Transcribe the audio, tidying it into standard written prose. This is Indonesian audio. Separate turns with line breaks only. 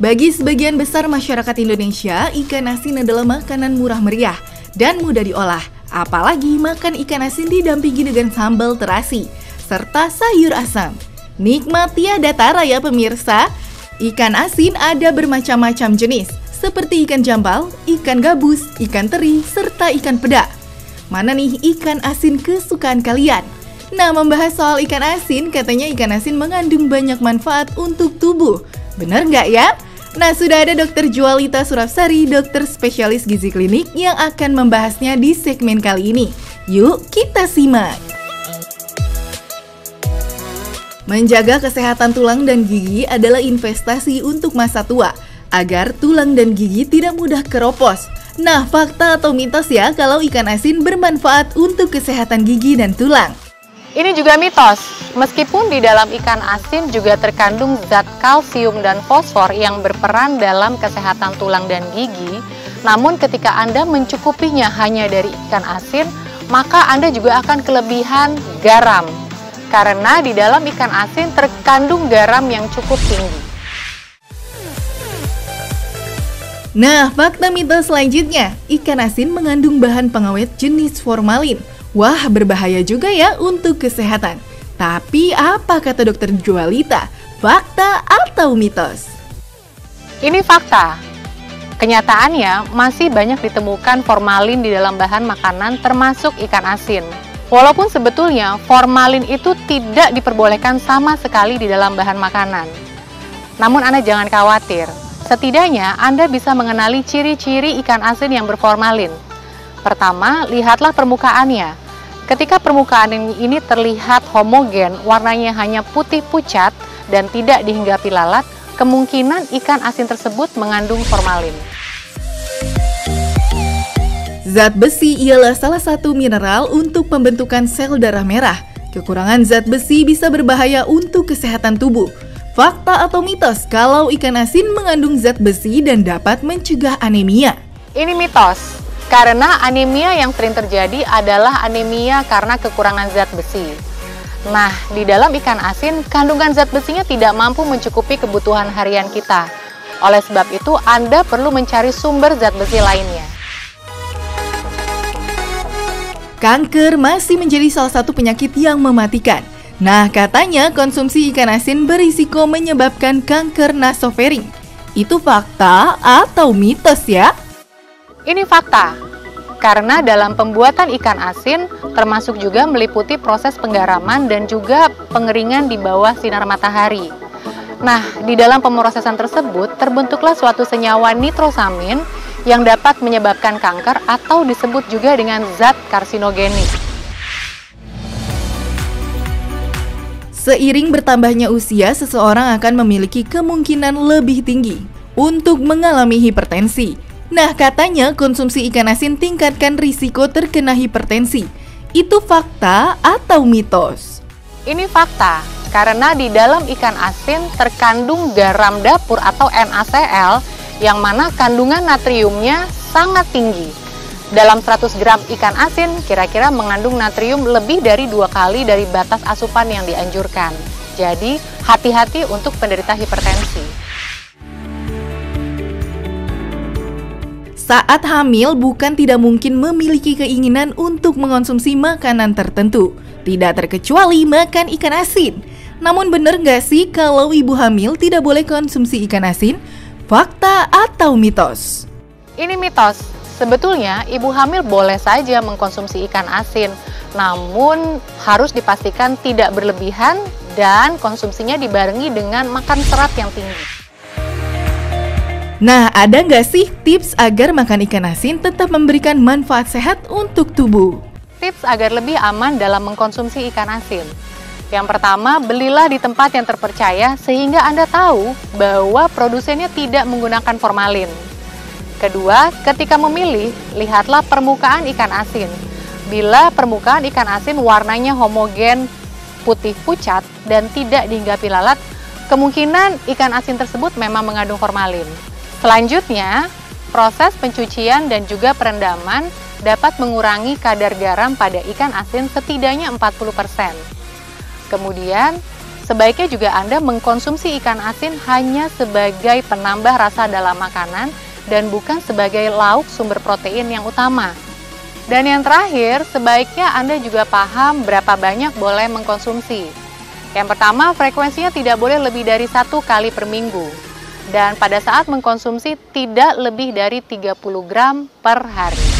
Bagi sebagian besar masyarakat Indonesia, ikan asin adalah makanan murah meriah dan mudah diolah. Apalagi makan ikan asin didampingi dengan sambal terasi, serta sayur asam. Nikmat tiada tara ya pemirsa. Ikan asin ada bermacam-macam jenis, seperti ikan jambal, ikan gabus, ikan teri, serta ikan peda. Mana nih ikan asin kesukaan kalian? Nah, membahas soal ikan asin, katanya ikan asin mengandung banyak manfaat untuk tubuh. Benar nggak ya? Nah, sudah ada Dr. Jualita Surapsari, dokter spesialis gizi klinik yang akan membahasnya di segmen kali ini. Yuk, kita simak. Menjaga kesehatan tulang dan gigi adalah investasi untuk masa tua, agar tulang dan gigi tidak mudah keropos. Nah, fakta atau mitos ya kalau ikan asin bermanfaat untuk kesehatan gigi dan tulang?
Ini juga mitos, meskipun di dalam ikan asin juga terkandung zat kalsium dan fosfor yang berperan dalam kesehatan tulang dan gigi, namun ketika Anda mencukupinya hanya dari ikan asin, maka Anda juga akan kelebihan garam. Karena di dalam ikan asin terkandung garam yang cukup tinggi.
Nah, fakta mitos selanjutnya, ikan asin mengandung bahan pengawet jenis formalin. Wah, berbahaya juga ya untuk kesehatan. Tapi apa kata Dr. Jualita? Fakta atau mitos?
Ini fakta. Kenyataannya masih banyak ditemukan formalin di dalam bahan makanan termasuk ikan asin. Walaupun sebetulnya formalin itu tidak diperbolehkan sama sekali di dalam bahan makanan. Namun Anda jangan khawatir. Setidaknya Anda bisa mengenali ciri-ciri ikan asin yang berformalin. Pertama, lihatlah permukaannya. Ketika permukaan ini terlihat homogen, warnanya hanya putih pucat dan tidak dihinggapi lalat, kemungkinan ikan asin tersebut mengandung formalin.
Zat besi ialah salah satu mineral untuk pembentukan sel darah merah. Kekurangan zat besi bisa berbahaya untuk kesehatan tubuh. Fakta atau mitos kalau ikan asin mengandung zat besi dan dapat mencegah anemia?
Ini mitos. Karena anemia yang sering terjadi adalah anemia karena kekurangan zat besi. Nah, di dalam ikan asin, kandungan zat besinya tidak mampu mencukupi kebutuhan harian kita. Oleh sebab itu, Anda perlu mencari sumber zat besi lainnya.
Kanker masih menjadi salah satu penyakit yang mematikan. Nah, katanya konsumsi ikan asin berisiko menyebabkan kanker nasofaring. Itu fakta atau mitos ya?
Ini fakta, karena dalam pembuatan ikan asin termasuk juga meliputi proses penggaraman dan juga pengeringan di bawah sinar matahari. Nah, di dalam pemrosesan tersebut terbentuklah suatu senyawa nitrosamin yang dapat menyebabkan kanker atau disebut juga dengan zat karsinogenik.
Seiring bertambahnya usia, seseorang akan memiliki kemungkinan lebih tinggi untuk mengalami hipertensi. Nah, katanya konsumsi ikan asin tingkatkan risiko terkena hipertensi. Itu fakta atau mitos?
Ini fakta, karena di dalam ikan asin terkandung garam dapur atau NaCl yang mana kandungan natriumnya sangat tinggi. Dalam 100 gram ikan asin kira-kira mengandung natrium lebih dari 2 kali dari batas asupan yang dianjurkan. Jadi, hati-hati untuk penderita hipertensi.
Saat hamil bukan tidak mungkin memiliki keinginan untuk mengonsumsi makanan tertentu, tidak terkecuali makan ikan asin. Namun benar nggak sih kalau ibu hamil tidak boleh konsumsi ikan asin? Fakta atau mitos?
Ini mitos. Sebetulnya ibu hamil boleh saja mengkonsumsi ikan asin, namun harus dipastikan tidak berlebihan dan konsumsinya dibarengi dengan makan serat yang tinggi.
Nah, ada nggak sih tips agar makan ikan asin tetap memberikan manfaat sehat untuk tubuh?
Tips agar lebih aman dalam mengkonsumsi ikan asin. Yang pertama, belilah di tempat yang terpercaya sehingga Anda tahu bahwa produsennya tidak menggunakan formalin. Kedua, ketika memilih, lihatlah permukaan ikan asin. Bila permukaan ikan asin warnanya homogen, putih pucat, dan tidak dihinggapi lalat, kemungkinan ikan asin tersebut memang mengandung formalin. Selanjutnya, proses pencucian dan juga perendaman dapat mengurangi kadar garam pada ikan asin setidaknya 40%. Kemudian, Sebaiknya juga Anda mengkonsumsi ikan asin hanya sebagai penambah rasa dalam makanan dan bukan sebagai lauk sumber protein yang utama. Dan yang terakhir, sebaiknya Anda juga paham berapa banyak boleh mengkonsumsi. Yang pertama, frekuensinya tidak boleh lebih dari 1 kali per minggu. Dan pada saat mengkonsumsi tidak lebih dari 30 gram per hari.